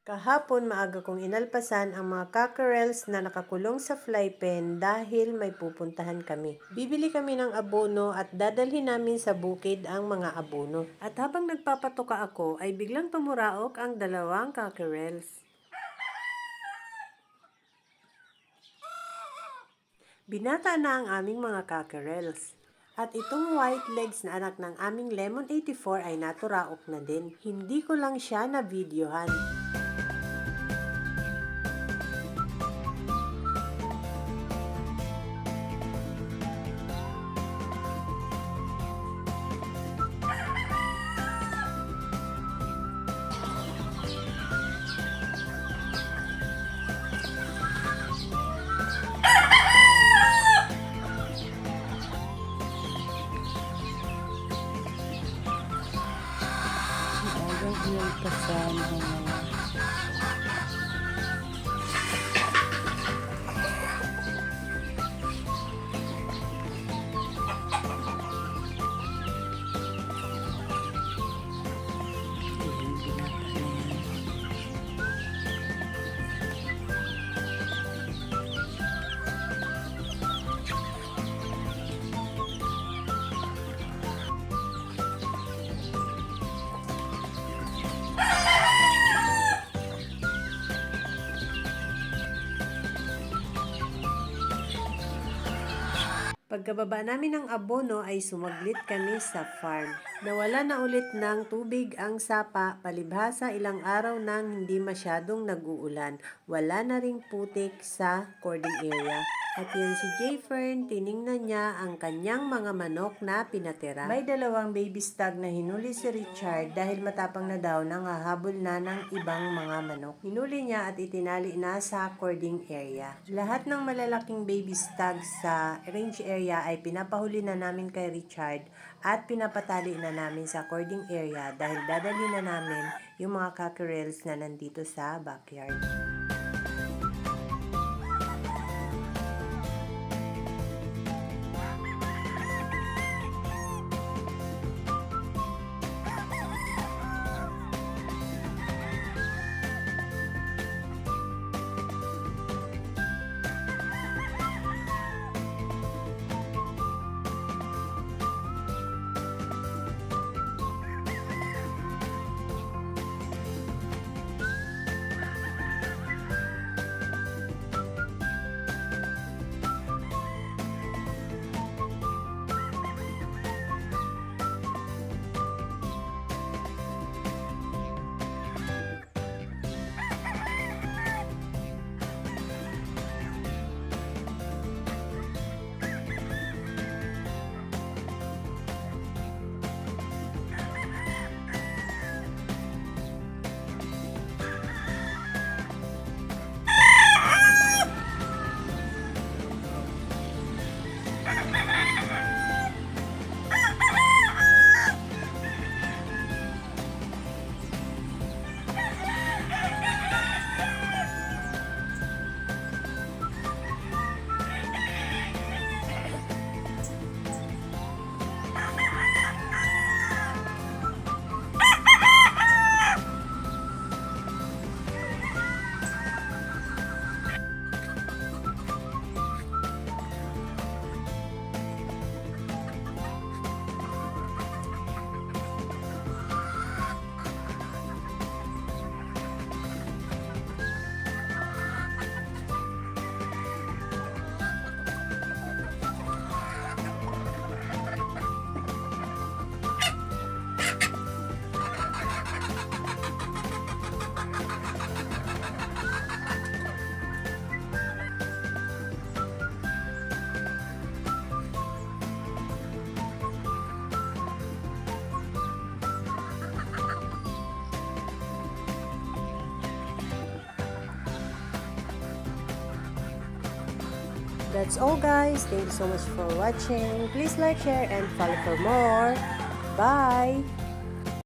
Kahapon maaga kong inalpasan ang mga cockerels na nakakulong sa fly pen dahil may pupuntahan kami. Bibili kami ng abono at dadalhin namin sa bukid ang mga abono. At habang nagpapatoka ako ay biglang tumuraok ang dalawang cockerels. Binata na ang aming mga cockerels. At itong white legs na anak ng aming Lemon 84 ay naturaok na din. Hindi ko lang siya na videohan. Inalpasan ang mga Pagkababa namin ng abono ay sumaglit kami sa farm. Nawala na ulit ng tubig ang sapa, palibhasa ilang araw nang hindi masyadong nag-uulan. Wala na ring putik sa cording area. At yun si Jayfern, tiningnan niya ang kanyang mga manok na pinatira. May dalawang baby stag na hinuli si Richard dahil matapang na daw nang hahabol na ng ibang mga manok. Hinuli niya at itinali na sa cording area. Lahat ng malalaking baby stag sa range area ay pinapahuli na namin kay Richard at pinapatali na namin sa cording area dahil dadalhin na namin yung mga cockerels na nandito sa backyard. That's all guys. Thank you so much for watching. Please like, share, and follow for more. Bye!